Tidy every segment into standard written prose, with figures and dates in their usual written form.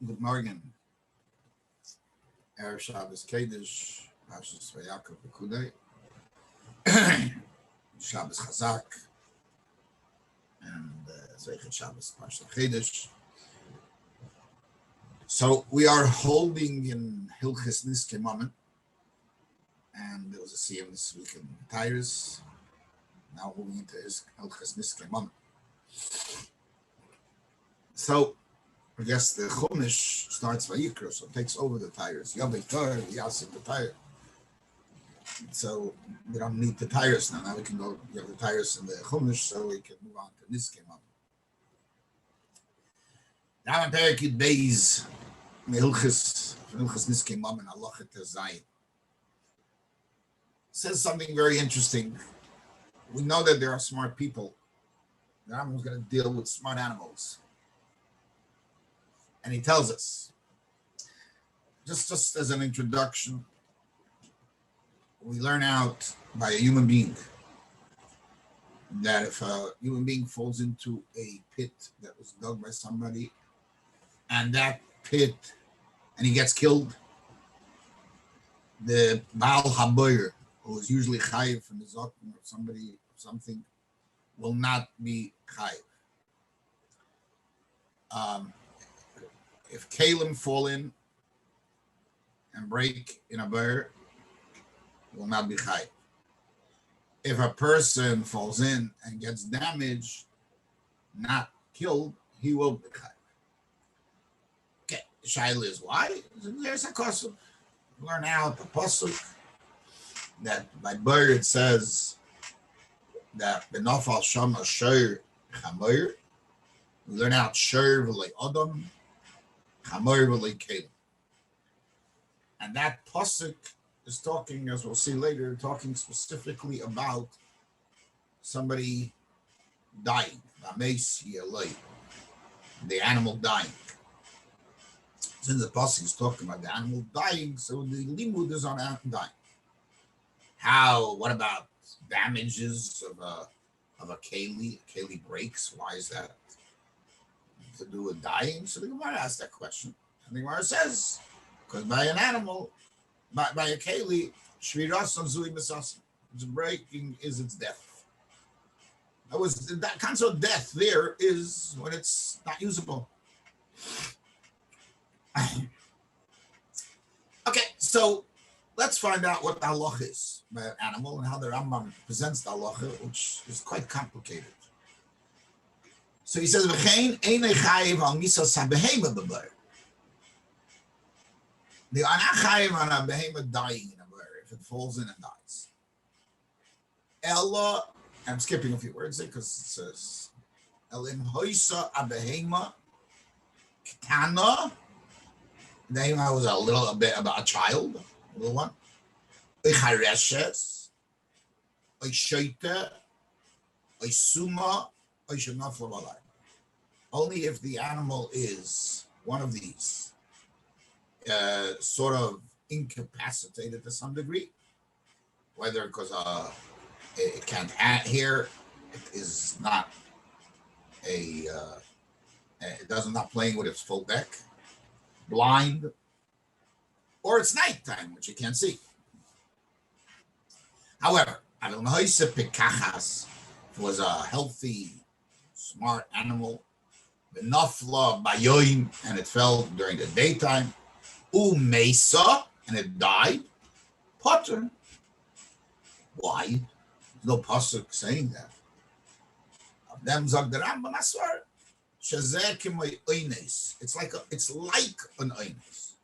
Good morning. Erev Shabbos Kodesh, Pashas Vayakov B'Kudei, Shabbos Chazak, and Zeichet Shabbos Pashas Kodesh. So we are holding in Hilchos Nizkei Mamon, and there was a siyum this week in Tyrus. Now moving into Hilchos Nizkei Mamon. So I guess the Chumash starts Vayikra, so it takes over the Tyrus. Yavei Torah, Yasik the Tyrus. So we don't need the Tyrus now. Now we can go, you have the Tyrus in the Chumash, so we can move on to Nizkei Mamon. Now in Perikid Beis, Hilchos Nizkei Mamon, Halachah Zayin. Says something very interesting. We know that there are smart people. The Rambam is going to deal with smart animals. And he tells us, just as an introduction, we learn out by a human being that if a human being falls into a pit that was dug by somebody, and that pit, and he gets killed, the Baal Haboyer, who is usually chayiv from the Zokim or somebody or something, will not be chayiv. If kalim fall in and break in a bear, will not be chayiv. If a person falls in and gets damaged, not killed, he will be chayiv. Okay, shaila is why? There's a custom. Learn out the pasuk that by bear it says that benafal shama shir chamoyer. We learn out shir v'lei adam. And that pasuk is talking, as we'll see later, talking specifically about somebody dying, the animal dying. Since the pasuk is talking about the animal dying, so the limud is on animal dying. How? What about damages of a keli? A keli breaks. Why is that? To do with dying? So the Gemara asked that question. And the Gemara says, because by an animal, by a keli, shviras on zui b'sasim, its breaking is its death. That concept of death there is when it's not usable. Okay, so let's find out what the halacha is by an animal and how the Rambam presents the halacha, which is quite complicated. So he says, "V'chein einay chayiv al misas habehema b'beir." They are not chayiv on a behema dying in a beir if it falls in and dies. Ella, I'm skipping a few words there because it says, "Elim hoisa abehema ketana." The behema was a bit about a child, a little one. Oichareshes, oishoita, oisuma. Only if the animal is one of these, sort of incapacitated to some degree, whether because it can't hear, it is not it doesn't not playing with its full deck, blind, or it's nighttime, which you can't see. However, was a healthy, smart animal, benafla bayoim, and it fell during the daytime, umesa, and it died, potter. Why? There's no pasuk saying that. Of them zog the Rambam aswar, shazeh k'may oines. It's like an oines.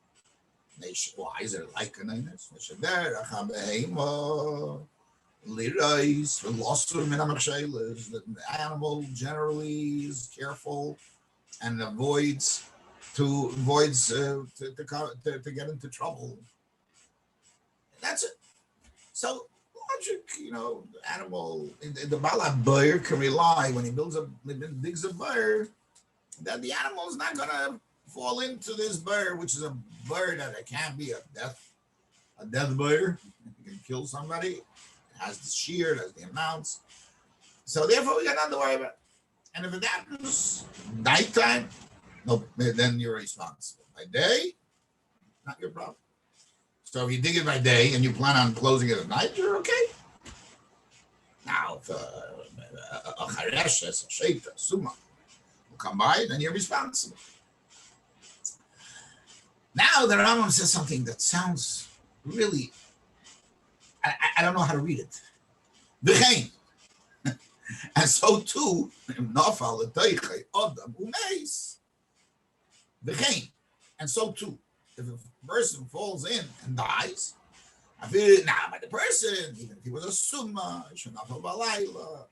Why is it like an oines? The animal generally is careful and avoids to get into trouble. That's it. So logic, the animal, the Bala Bayer can rely when he digs a bear, that the animal is not gonna fall into this bear, which is a bird that it can't be a death bear. It can kill somebody. Has the shear, has the amounts. So therefore we got nothing to worry about. And if it happens nighttime, no, then you're responsible. by day, not your problem. So if you dig it by day and you plan on closing it at night, you're okay. Now, if a chareshes, a sheita, a suma will come by, then you're responsible. Now the Rambam says something that sounds really, I don't know how to read it. V'chein. And so too, nafal l'teichei adam umeis. V'chein. And so too, if a person falls in and dies, by the person, even if he was a summa, shenafal b'layla,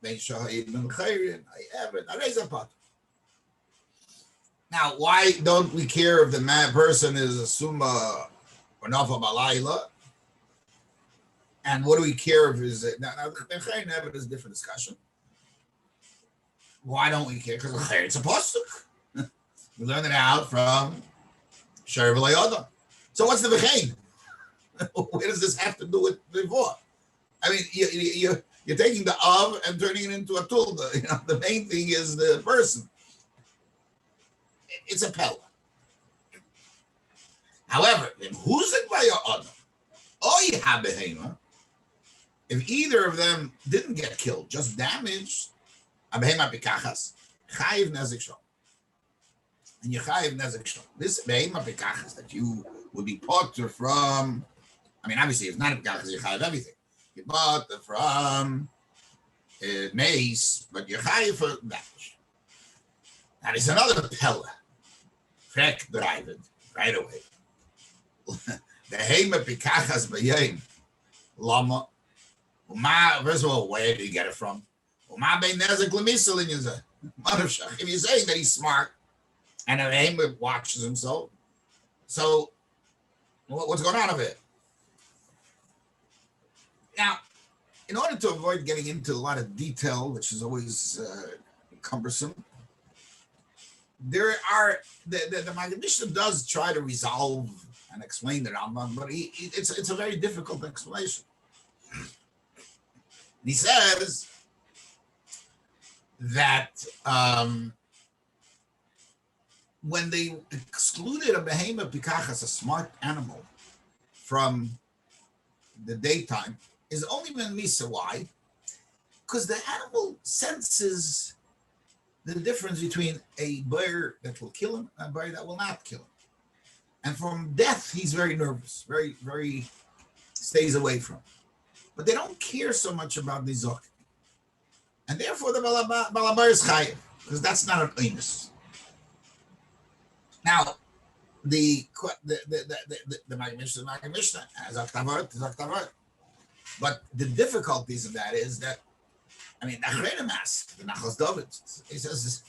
ben shahid ben chayrin, ha'evet, ha'reza pat. Now, why don't we care if the person is a summa or nafal b'layla? And what do we care if is it? Now ben chayrin ha'evet is a different discussion. Why don't we care? Because it's a pasuk. We learned it out from Sher v'lo yodam. So what's the v'chein? Where does this have to do with before? I mean, you're taking the of and turning it into a tulda. You know, the main thing is the person. It's a pella. However, who's it by your adam? Oy habehema. If either of them didn't get killed, just damaged, abehema pikachas, chayiv nezik shom. And you chayiv nezik shom. This behema pikachas that you would be potter from. I mean, obviously, it's not a pikachas, you chayiv everything. You bought from mace, but you chayiv for damage. Now, there's another pella. Frek driven right away. The hema pikachas b'yim lama. First of all, where did you get it from? If you're saying that he's smart and a hema watches himself, so what's going on over here? Now, in order to avoid getting into a lot of detail, which is always cumbersome, there are the Maggid Mishnah does try to resolve and explain the Rambam, but it's a very difficult explanation. He says that when they excluded a behema pikachas, a smart animal, from the daytime, is only when misa. Why? Because the animal senses the difference between a bear that will kill him and a bear that will not kill him. And from death, he's very nervous, very, very stays away from. But they don't care so much about the zok. And therefore, the balabar is chayiv, because that's not an oinus. Now, the Maggid Mishnah, Zaktavar. But the difficulties of that is that, I mean, the Nachos David, he says,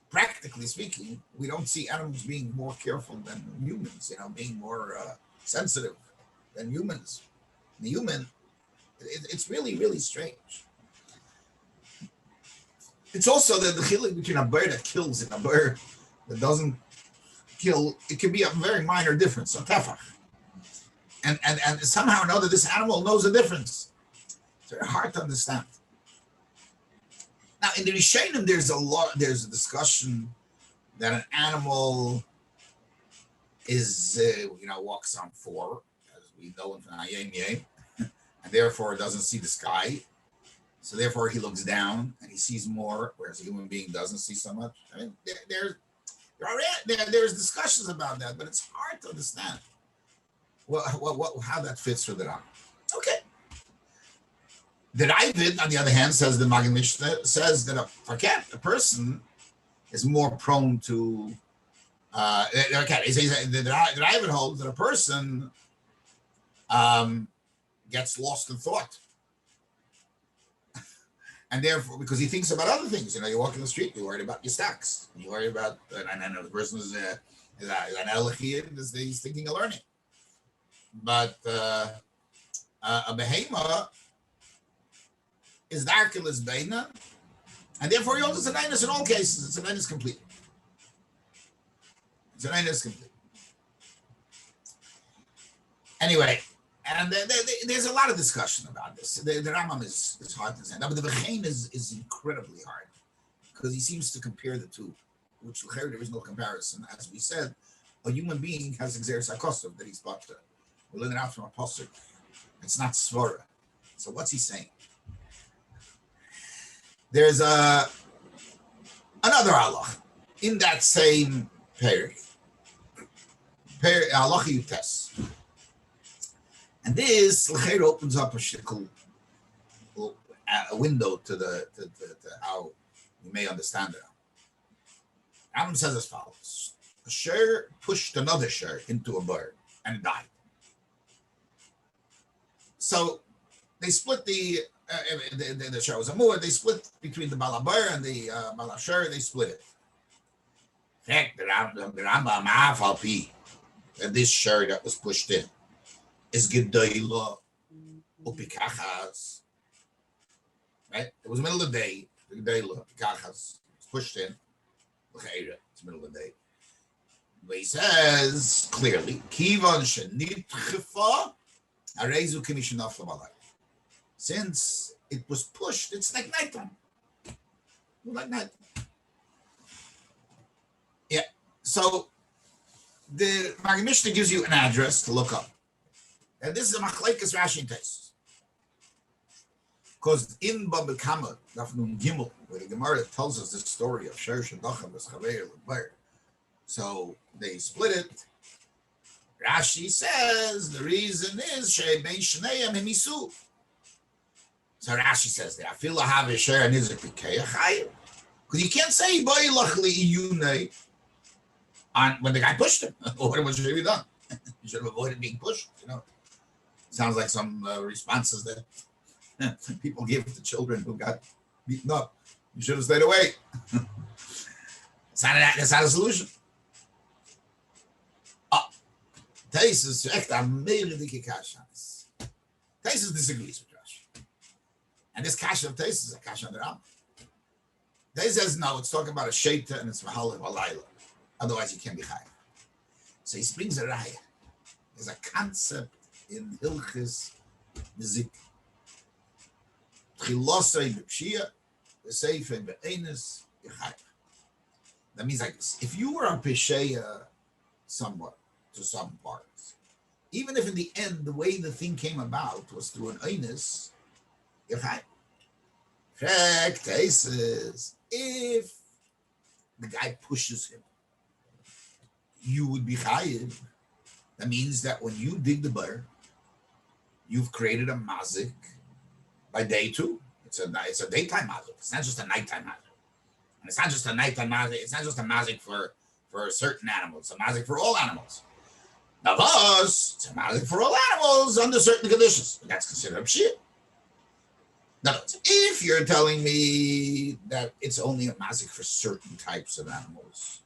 practically speaking, we don't see animals being more careful than humans, being more sensitive than humans. The human, it's really, really strange. It's also that the chiluk between a bird that kills and a bird that doesn't kill, it can be a very minor difference, a tefach. And somehow or another, this animal knows the difference. It's very hard to understand. Now, in the Rishonim, there's a discussion that an animal is, walks on four, as we know in Hayem, and therefore doesn't see the sky. So therefore he looks down and he sees more, whereas a human being doesn't see so much. I mean, there's discussions about that, but it's hard to understand how that fits for the Ram. Okay. The Ravid, on the other hand, says the Maggid Mishnah, says that a person is more prone to. He says the Ravid holds that a person gets lost in thought. And therefore, because he thinks about other things, you walk in the street, you're worried about your stocks, you worry about, and then the person is an elachid, he's thinking of learning. But a behema is darkel as beina, and therefore he holds it's an einus in all cases. It's an einus complete. It's an einus complete. Anyway. And there's a lot of discussion about this. The Rambam is hard to understand. But the V'chein is incredibly hard because he seems to compare the two. which there is no comparison. As we said, a human being has exeris hakosov that he's bought to. We're learning out from a pasuk. It's not svara. So what's he saying? There's another halach in that same parak. Halach yutes. And this l'cheira opens up a shikul, a window to how you may understand it. Adam says as follows: a share pushed another share into a bird and it died. So they split the share was a moor. They split between the balabar and the balashar. They split it. In fact, the Rambam ma'afalpi that this share that was pushed in is gedayla upikachas. Right? It was the middle of the day. The gedayla upikachas was pushed in. It's the middle of the day. But he says clearly, Kivan shenitchifa arezu kimishinaf lamalai. Since it was pushed, it's like nighttime. Like night. Yeah. So the Magen Mishnah gives you an address to look up. And this is a machlekes Rashi test. Because in Baba Kama, Daf Nun Gimel, where the Gemara tells us the story of Sher Shadacham V'Schaveir L'Ber. So they split it. Rashi says the reason is She'bein Shneiam Himisu. So Rashi says that I feel I have a share and is a pikei because you can't say boy luckily you on when the guy pushed him. What should he be done? You should have avoided being pushed. Sounds like some responses that people give to children who got beaten up. You should have stayed away. That's not a solution. Taisus disagrees with Rashi. And this kasha of Taisus is a kasha of the Rambam. Taisus says, no, it's talking about a sheita and it's mahal walayla. Otherwise, you can't be chayav. So he brings a raya. There's a concept in Hilchis Nizik. Chilosei b'pshia, v'seifei b'eines, y'chayav. That means like this. If you were a pesheya somewhat, to some parts, even if in the end the way the thing came about was through an eines, y'chayav. Fact cases, if the guy pushes him, you would be chayiv. That means that when you dig the bar, you've created a mazik by day two. It's a daytime mazik. It's not just a nighttime mazik. And it's not just a nighttime mazik. It's not just a mazik for certain animals. It's a mazik for all animals. Navos, it's a mazik for all animals under certain conditions. That's considered pshia. Now, if you're telling me that it's only a mazik for certain types of animals,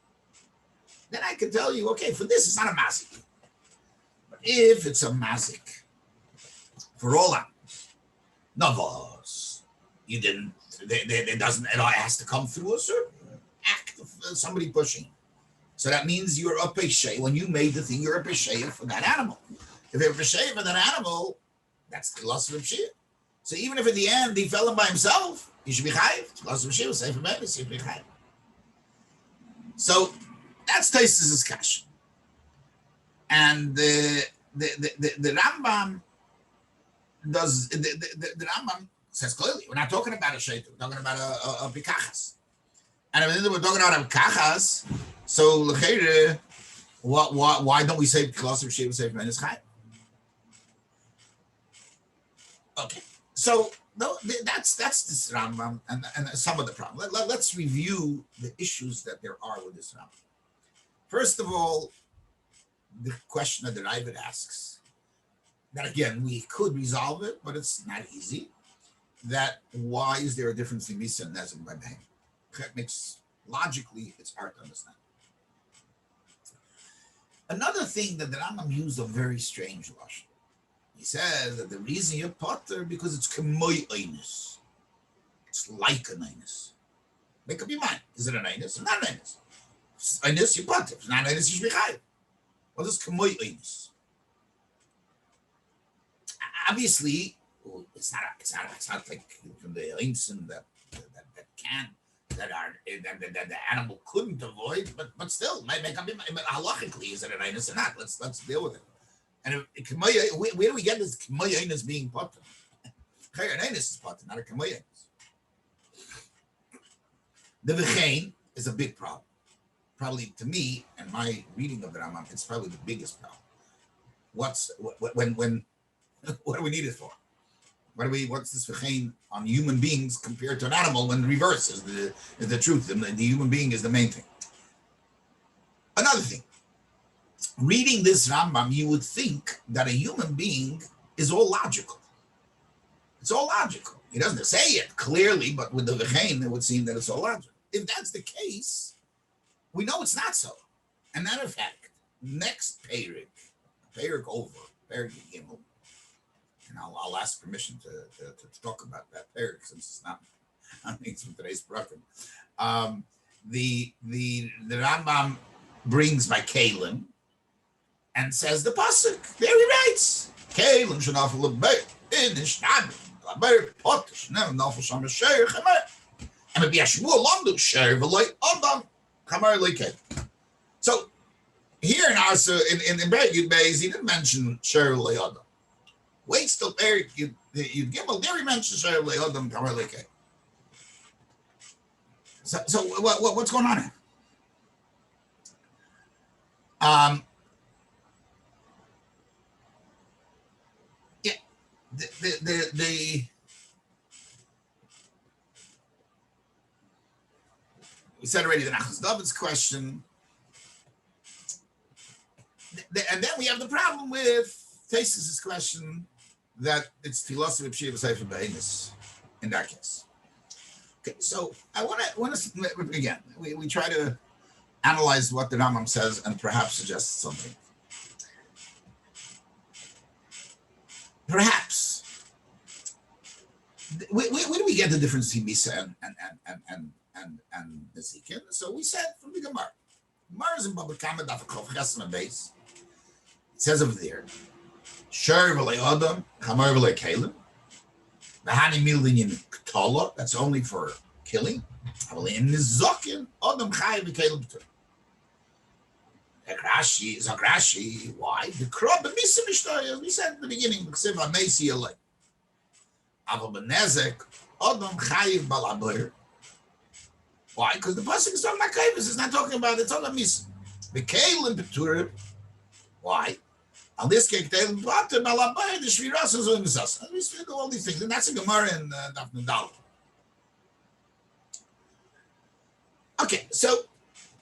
then I can tell you, okay, for this, it's not a mazik. But if it's a mazik for all animals, navos, you didn't, it doesn't, it has to come through a certain act of somebody pushing. So that means you're a peshay. When you made the thing, you're a peshay for that animal. If you're a peshay for that animal, that's the loss of pshia. So even if at the end he fell in by himself, he should be chayiv. Loss of pshia was safe for baby, so he should be chayiv. So that's Taisus's kasha. And the Rambam does the Rambam says clearly, we're not talking about a shaitan, we're talking about a pikachas. And if we're talking about a pikachas, so l'cheire, why don't we say loss of pshia was safe for baby is chayiv? Okay. So no, that's this Rambam and some of the problem. Let's review the issues that there are with this Rambam. First of all, the question that the Ravid asks, that again, we could resolve it, but it's not easy, that why is there a difference in Misa and Nezek by Behem? That makes, logically, it's hard to understand. Another thing that the Rambam used a very strange lashon. He says that the reason you're potter because it's k'moy einus. It's like an einus. Make up your mind. Is it an einus or not an einus? If it's einus, you're potter. If it's not an einus, you should be chayiv. What is k'moy einus? Obviously, it's not like from the einsim that can that the animal couldn't avoid, but still, halachically, is it an einus or not? Let's deal with it. And where do we get this k'moyinus being potter? An einus is potter, not a k'moyinus. The v'chein is a big problem. Probably to me and my reading of the Rambam, it's probably the biggest problem. What do we need it for? What's this v'chein on human beings compared to an animal when the reverse is the truth, and the human being is the main thing. Another thing, reading this Rambam, you would think that a human being is all logical. It's all logical. He doesn't say it clearly, but with the v'chein, it would seem that it's all logical. If that's the case, we know it's not so. And matter of fact, next Perik over, Perik Gimel, and I'll ask permission to talk about that Perik since it's not things from today's bracha. The Rambam brings by Kalim and says the pasuk. There he writes, Kalim shenafel lebeit in ishnad lebeit potish never nafel sham sheir chamer and be a shmur landu sheir v'loy adam chamer lekei. So here in our in Bergud Beis, he didn't mention sheir v'loy adam. Wait till Perik you Gimel. There he mentions sheir v'loy adam chamer lekei. So what's going on here? We said already the Nachas David's question, and then we have the problem with Tesis' question that it's philosophy of Shiva Sefer Be'enis in that case. Okay, so I want to again. We try to analyze what the Rambam says and perhaps suggest something. Perhaps where do we get the difference between Misa and Nizkei? So we said from the Gemara. Gemara is in Baba Kama Daf Kov Chesma Beis. It says over there, Sher v'lei Adam, Chamar v'lei Kalim, V'hani Mildin K'tola. That's only for killing. V'lei Nizokin Adam Chai v'Kalim B'tur. Zagrashi, why? The crop of Misa Mishtaya, we said at the beginning, Ksiv HaMeisi Alei. Aval Benezek, Adam Chayiv Balabir. Why? Because the pasuk is talking about Kaivis, it's not talking about, it's talking about Misa. The Kalim B'tur, why? On this case, Kalim B'tur, Balabir, the Shviras is doing this. We speak of all these things, and that's a Gemara in Daf Nudal. Okay, so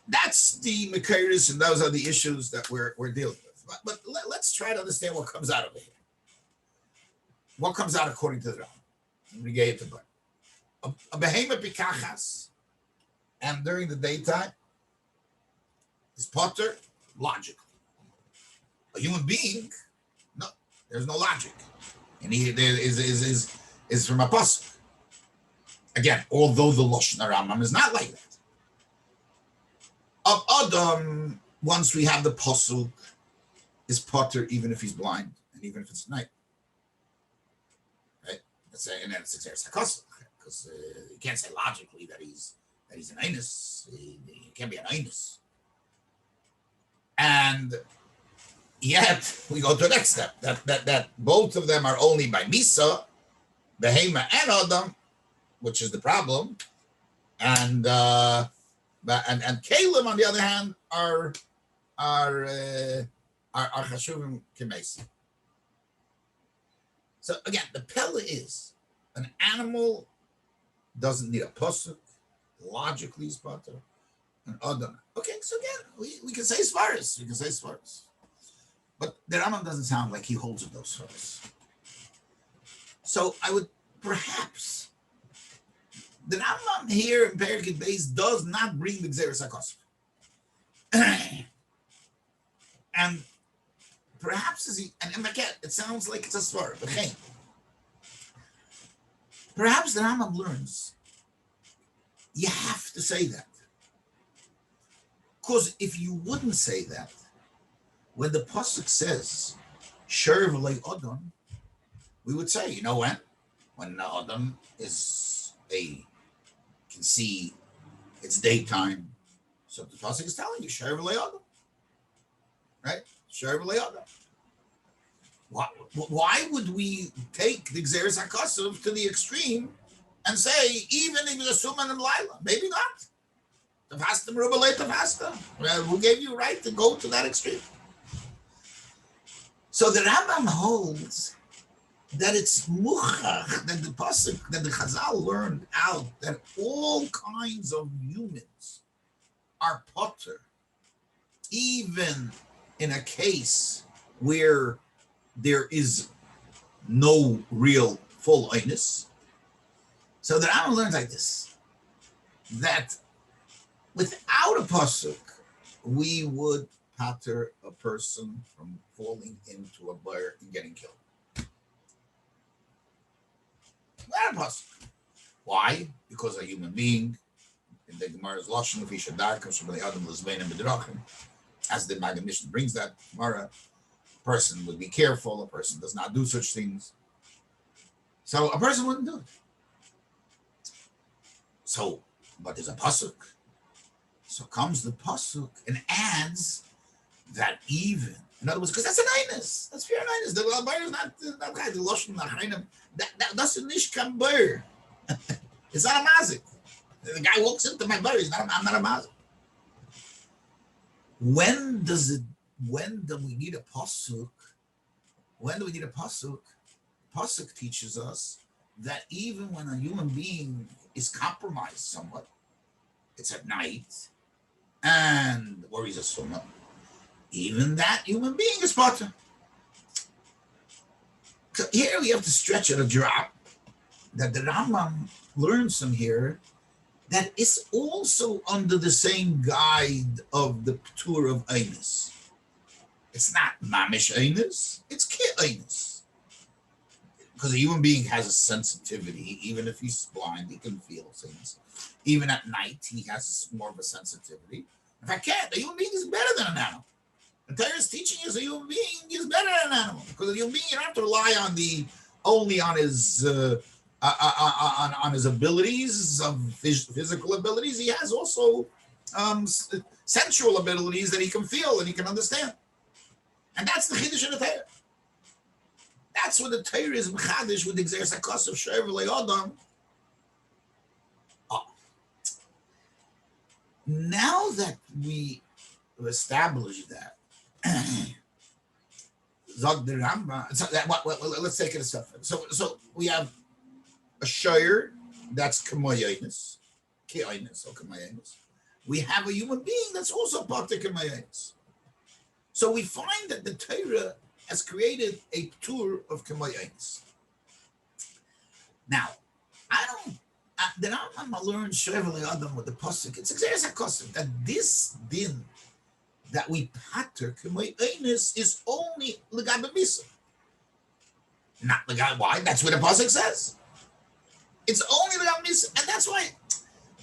that's the Mekairis, and those are the issues that we're dealing with. But let's try to understand what comes out of it. What comes out according to the Rambam? A behemoth pikachas, and during the daytime, is potter logically. A human being, no, there's no logic, and there is from a pasuk. Again, although the Lashon Rambam is not like that. Of Adam, once we have the pasuk, is potter even if he's blind and even if it's night, right? And then it's exeris hakosel because you can't say logically that he's an einus. He can't be an einus. And yet we go to the next step that both of them are only by Misa, Behema and Adam, which is the problem, and Kalim, on the other hand, are chashuvim k'meisi. So again, the pella is an animal doesn't need a pasuk, logically is potter, an adam. Okay, so again, we can say svaris. But the Rambam doesn't sound like he holds of those svaris. So I would perhaps. The Rambam here in Perikid Beis does not bring the Gzeres HaKosov. And perhaps and again, it sounds like it's a svar, but hey. Perhaps the Rambam learns you have to say that. Because if you wouldn't say that, when the pasuk says Sher v'lei Adam, we would say, you know when Adam can see It's daytime. So the pasuk is telling you, Shar v'le'adam, right? Shar v'le'adam. Why would we take the Gzeres HaKosov to the extreme and say, even if it's a Suman and Laila? Maybe not. Tafastim Rubalei Tafasta. Who gave you right to go to that extreme? So the Rambam holds that it's muchach, that the pasuk, that the Chazal learned out, that all kinds of humans are potter, even in a case where there is no real full oinus. So the Rambam learns like this, that without a pasuk, we would pater a person from falling into a bear and getting killed. Without a pasuk. Why? Because a human being, in the Gemara's Lashon, comes from the Adam Lizbein and B'derachim, as the Maggid Mishnah brings that Gemara, a person would be careful, a person does not do such things. So a person wouldn't do it. So, but there's a pasuk. So comes the pasuk and adds that even, in other words, because that's an einus, that's pure einus. The bear is not the Lashon Nachainim. That's a nishkam bear. It's not a mazik. The guy walks into my bear. I'm not a mazik. When do we need a pasuk? When do we need a pasuk? Pasuk teaches us that even when a human being is compromised somewhat, it's at night, and or he's a sunnah, even that human being is potter. So here we have to stretch it a drop, that the Rambam learns from here, that is also under the same guide of the Ptur of Einus. It's not Mamish Einus, it's Ki Einus. Because a human being has a sensitivity, even if he's blind, he can feel things. Even at night, he has more of a sensitivity. If I can't, a human being is better than an animal. The Torah is teaching us a human being is better than an animal. Because a human being, you don't have to rely only on his abilities, of physical abilities. He has also sensual abilities that he can feel and he can understand. And that's the Chiddush of the Torah. That's what the Torah is mechadish with the Gzeres HaKosov Shar v'le'adam. Now that we have established that, Zog the Rambam. Let's take it a step further. So we have a shayr that's kamoyinus, ki'inus or kamoyinus. We have a human being that's also part of kamoyinus. So we find that the Torah has created a tour of kamoyinus. Now, the Rambam learns Shrevel Adam with the pasuk. It's Gzeres HaKosov that this din that we pater kamoyinus is only legabe misa, not legabe. Why? That's what the pasuk says. It's only legabe misa, and that's why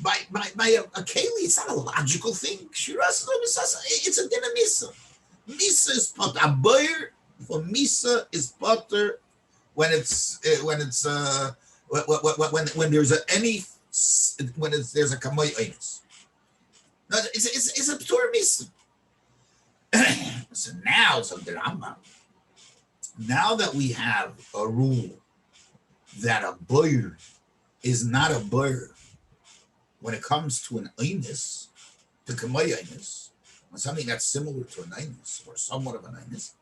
by a keli, it's not a logical thing. It's a din of misa. Misa is pater. A boyer for misa is pater when there's there's a kamoyinus. No, it's a ptur misa. So now, the Rambam, now that we have a rule that a boyer is not a boyer when it comes to an einus, to kamoyinus, something that's similar to an einus or somewhat of an einus.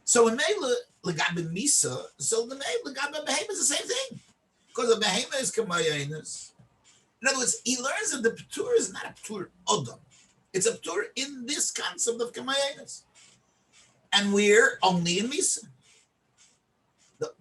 So in Meila legabe misa, so the Meila legabe behema is the same thing, because a behema is kamoyinus. In other words, he learns that the ptur is not a ptur odom. It's a ptur in this concept of kamoyinus. And we're only in Misa. The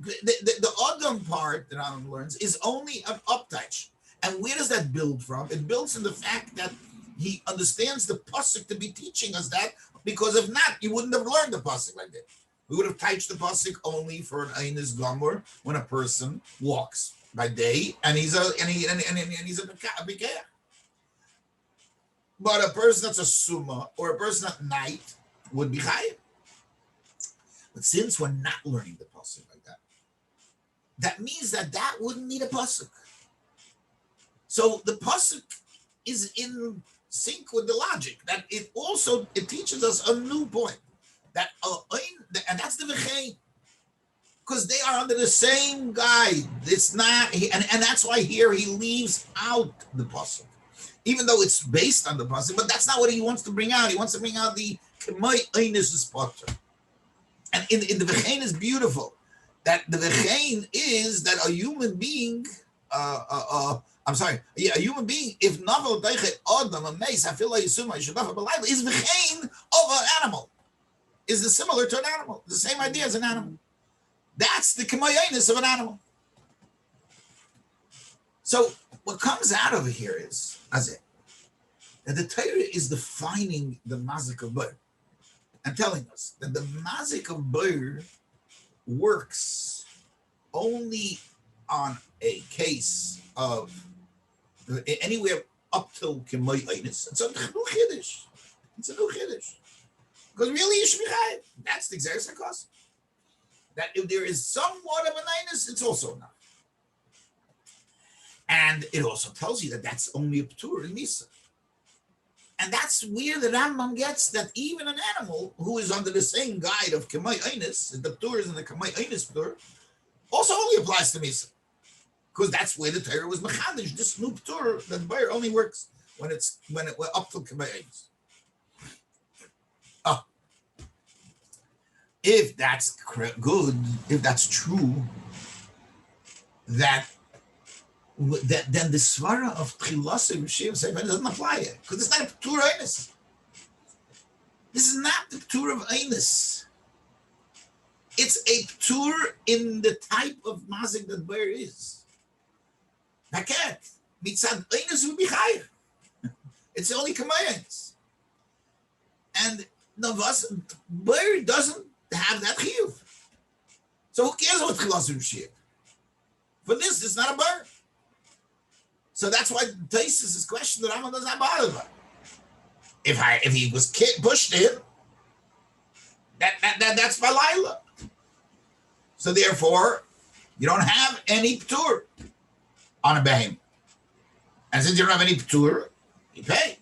Odom part that Adam learns is only an uptouch. And where does that build from? It builds from the fact that he understands the pasuk to be teaching us that, because if not, you wouldn't have learned the pasuk like that. We would have touched the pasuk only for an Einus Gomor when a person walks by day and he's a Bikeah. But a person that's a Summa or a person at night would be Chayiv. But since we're not learning the pasuk like that, that means that wouldn't need a pasuk. So the pasuk is in sync with the logic. That it teaches us a new point. That and that's the v'chein, because they are under the same guide. It's not, and that's why here he leaves out the pasuk, even though it's based on the pasuk. But that's not what he wants to bring out. He wants to bring out the k'may einis is potter. And in the v'chein is beautiful. That the v'chein is that a human being, a human being, if navel deichet adam a meis afil yisuma yishadav b'layla, is v'chein of an animal. Is similar to an animal. The same idea as an animal. That's the k'mayaynus of an animal. So what comes out of here is, that the Torah is defining the mazik of Ber and telling us that the mazik of Ber works only on a case of anywhere up till k'mayaynus. It's a new chiddush. It's a new chiddush. Because really you should be chayav. That's the Gzeres HaKos. That if there is somewhat of an einus, it's also enough. And it also tells you that that's only a p'tur in Misa. And that's where the Rambam gets that even an animal who is under the same guide of K'may Einus, the p'tur is in the K'may Einus p'tur, also only applies to Misa. Because that's where the Torah was mechadish. This new p'tur, that Bayer only works when it went up to K'may Einus. If that's good, if that's true, then the svara of Tchilas Rishim Sefer doesn't apply it, because it's not a p'tur einus. This is not the p'tur of einus. It's a p'tur in the type of mazik that Bayer is. Naket mitzad einus would be chayav. It's only kamayans, and Navas Bayer doesn't have that chiyuv. So who cares what Tchilas Rishim? For this, it's not a Bayer. So that's why Taisus' question that Rambam doesn't have bother about. If he was pushed in, that's Balayla. So therefore, you don't have any p'tur on a behem. And since you don't have any p'tur, you pay.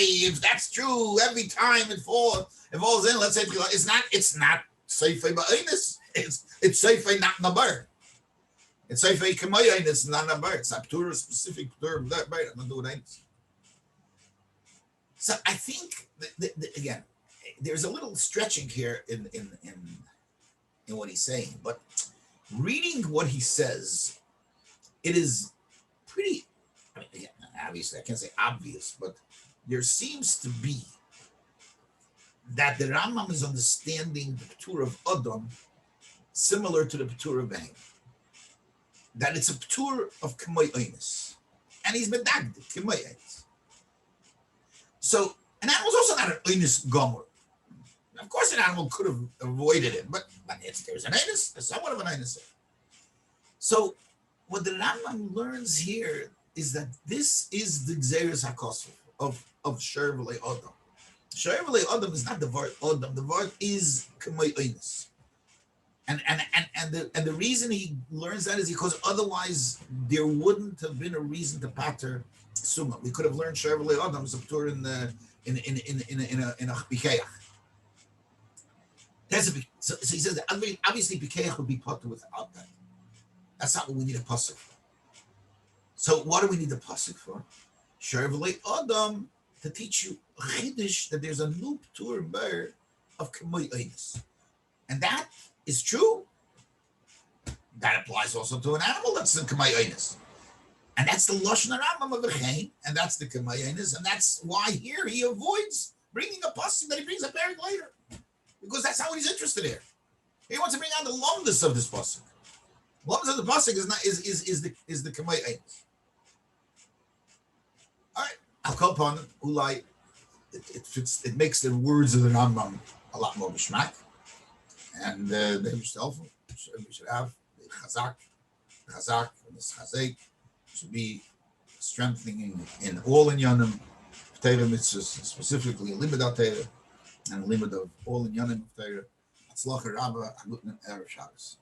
If that's true, every time it falls in, let's say it's not seifei ba'inus. It's seifei not nabar. It's seifei k'mayayinus, it's not nabar. It's not p'tur, specific p'tur. I'm not doing ainus. So I think again, there's a little stretching here in what he's saying, but reading what he says, it is pretty. I mean, again, obviously, I can't say obvious, but there seems to be that the Rambam is understanding the p'tur of Adam similar to the p'tur of Behem. That it's a p'tur of K'may Einis. And he's bedagd, K'may Einis. So, an animal is also not an Einis Gomer. Of course, an animal could have avoided it, but there's an Einis, there's somewhat of an Einis. So, what the Rambam learns here is that this is the Gzeres HaKos of Sher V'lei Adam. Sher V'lei Adam is not the word Adam. The word is K'may Einis. And the reason he learns that is because otherwise there wouldn't have been a reason to pater Summa. We could have learned Sher V'lei Adam as a p'tur in a Bikeach. So he says that obviously Bikeach would be pater without that. That's not what we need a pasuk for. So what do we need the pasuk for? Sher V'lei Adam, to teach you a chiddush that there's a new p'tur in Be'er of K'may Einis. And that is true. That applies also to an animal that's the K'may Einis. And that's the Lashon HaRambam of V'chein, and that's the K'may Einis, and that's why here he avoids bringing a pasuk that he brings a parak later. Because that's not what he's interested in. He wants to bring out the longest of this pasuk. Longest of the pasuk is the K'may Einis. All right, I'll call upon Ulai. It makes the words of the Rambam a lot more b'shmak, and they should have the chazak, and this chazek should be strengthening in all inyanim Torah mitzvahs, specifically a limud al Torah and a limud of all inyanim of Torah. Hatzlacha Rabba, Agutnim Erev Shabbos.